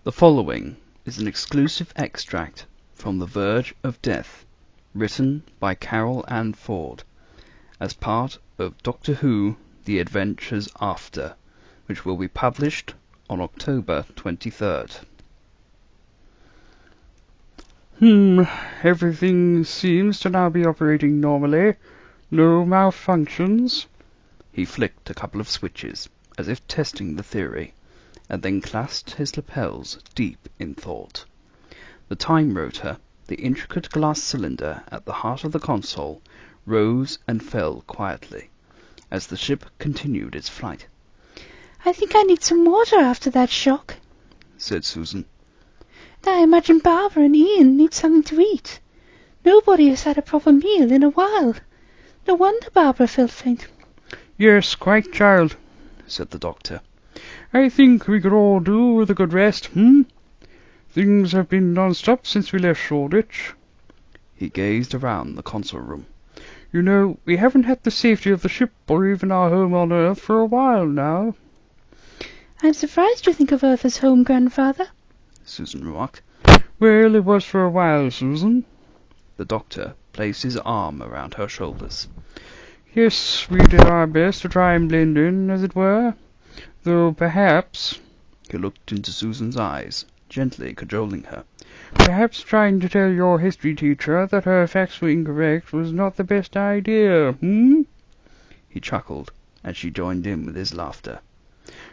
The following is an exclusive extract from The Verge of Death, written by Carole Ann Ford, as part of Doctor Who The Adventures After, which will be published on October 23rd. Everything seems to now be operating normally. No malfunctions. He flicked a couple of switches, as if testing the theory, and then clasped his lapels deep in thought. The time rotor, the intricate glass cylinder at the heart of the console, rose and fell quietly as the ship continued its flight. "I think I need some water after that shock," said Susan. "I imagine Barbara and Ian need something to eat. Nobody has had a proper meal in a while. No wonder Barbara felt faint." "Yes, quite, child," said the doctor. "I think we could all do with a good rest, Things have been non-stop since we left Shoreditch." He gazed around the console room. "You know, we haven't had the safety of the ship or even our home on Earth for a while now." "I'm surprised you think of Earth as home, Grandfather," Susan remarked. "Well, it was for a while, Susan." The doctor placed his arm around her shoulders. "Yes, we did our best to try and blend in, as it were. Though perhaps," he looked into Susan's eyes, gently cajoling her, "perhaps trying to tell your history teacher that her facts were incorrect was not the best idea, He chuckled, and she joined in with his laughter.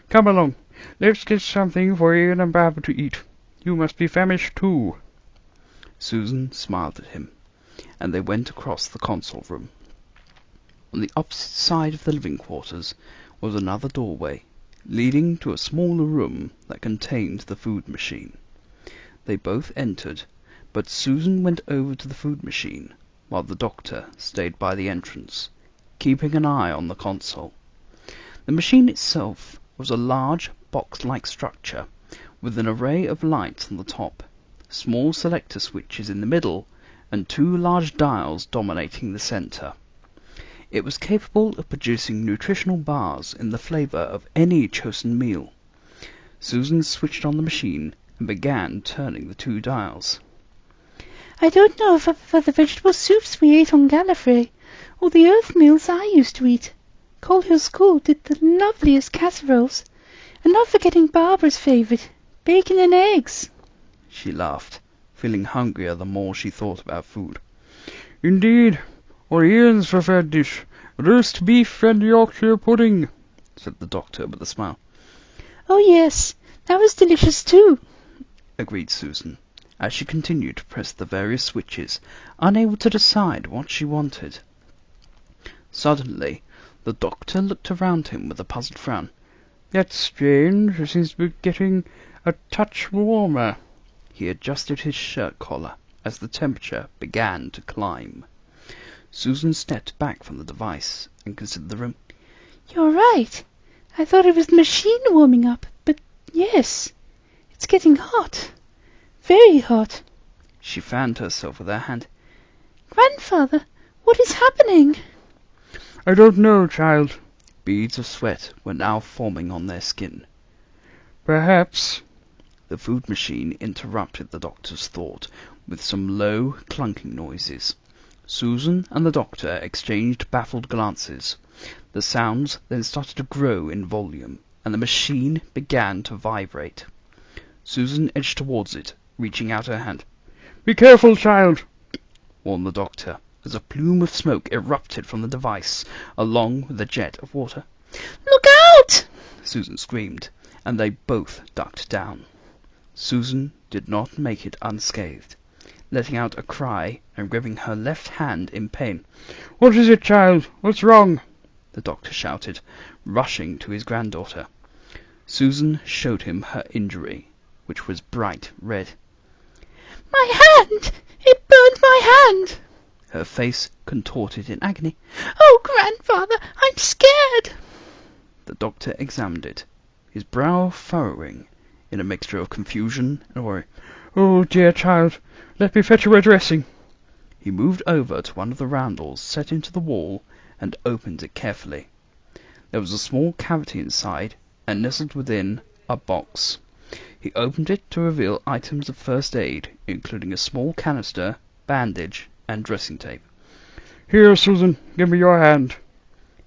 "Come along. Let's get something for Ian and Barbara to eat. You must be famished too." Susan smiled at him, and they went across the console room. On the opposite side of the living quarters was another doorway, leading to a smaller room that contained the food machine. They both entered, but Susan went over to the food machine, while the doctor stayed by the entrance, keeping an eye on the console. The machine itself was a large box-like structure, with an array of lights on the top, small selector switches in the middle, and two large dials dominating the centre. It was capable of producing nutritional bars in the flavour of any chosen meal. Susan switched on the machine and began turning the two dials. "I don't know if I prefer the vegetable soups we ate on Gallifrey, or the earth meals I used to eat. Coal School did the loveliest casseroles, and not forgetting Barbara's favourite, bacon and eggs." She laughed, feeling hungrier the more she thought about food. "Indeed, or Ian's preferred dish, roast beef and Yorkshire pudding," said the doctor with a smile. "Oh yes, that was delicious too," agreed Susan, as she continued to press the various switches, unable to decide what she wanted. Suddenly, the doctor looked around him with a puzzled frown. "That's strange. It seems to be getting a touch warmer." He adjusted his shirt collar as the temperature began to climb. Susan stepped back from the device and considered the room. "You're right. I thought it was the machine warming up, but yes, it's getting hot. Very hot." She fanned herself with her hand. "Grandfather, what is happening?" "I don't know, child." Beads of sweat were now forming on their skin. "Perhaps—" The food machine interrupted the doctor's thought with some low, clunking noises. Susan and the doctor exchanged baffled glances. The sounds then started to grow in volume, and the machine began to vibrate. Susan edged towards it, reaching out her hand. "Be careful, child," warned the doctor, as a plume of smoke erupted from the device, along with a jet of water. "Look out!" Susan screamed, and they both ducked down. Susan did not make it unscathed, letting out a cry and gripping her left hand in pain. "What is it, child? What's wrong?" the doctor shouted, rushing to his granddaughter. Susan showed him her injury, which was bright red. "My hand! It burned my hand!" Her face contorted in agony. "Oh, Grandfather, I'm scared!" The doctor examined it, his brow furrowing in a mixture of confusion and worry. "Oh, dear child, let me fetch you a dressing." He moved over to one of the roundels set into the wall and opened it carefully. There was a small cavity inside, and nestled within a box. He opened it to reveal items of first aid, including a small canister, bandage, and dressing tape. "Here, Susan, give me your hand."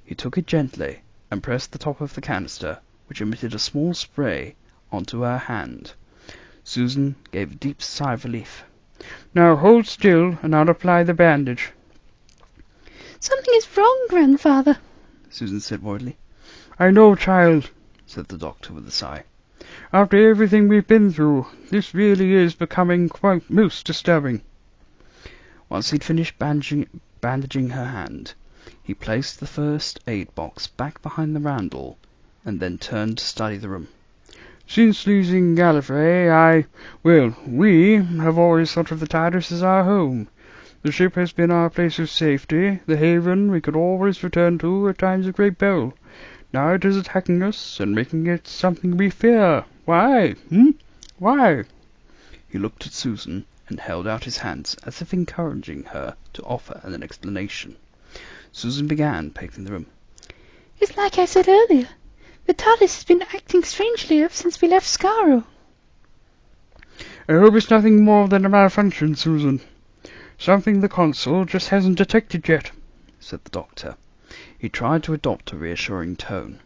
He took it gently and pressed the top of the canister, which emitted a small spray, onto her hand. Susan gave a deep sigh of relief. "Now hold still, and I'll apply the bandage." Something is wrong, Grandfather, Susan said worriedly. "I know, child," said the doctor with a sigh. "After everything we've been through, this really is becoming quite most disturbing." Once he'd finished bandaging her hand, he placed the first aid box back behind the roundel, and then turned to study the room. "Since losing Gallifrey, we have always thought of the TARDIS as our home. The ship has been our place of safety, the haven we could always return to at times of great peril. Now it is attacking us and making it something we fear. Why? Why?" He looked at Susan and held out his hands as if encouraging her to offer an explanation. Susan began pacing the room. It's like I said earlier. The TARDIS has been acting strangely ever since we left Skaro. "I hope it's nothing more than a malfunction, Susan. Something the Consul just hasn't detected yet," said the doctor. He tried to adopt a reassuring tone.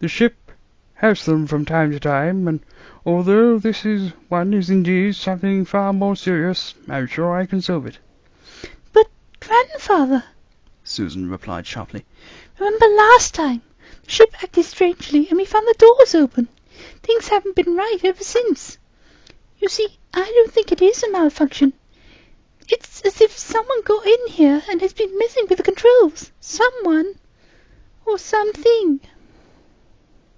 "The ship has them from time to time, and although this one is indeed something far more serious, I'm sure I can solve it." But, Grandfather, Susan replied sharply, remember last time? The ship acted strangely and we found the doors open. Things haven't been right ever since. You see, I don't think it is a malfunction. It's as if someone got in here and has been messing with the controls. Someone. Or something.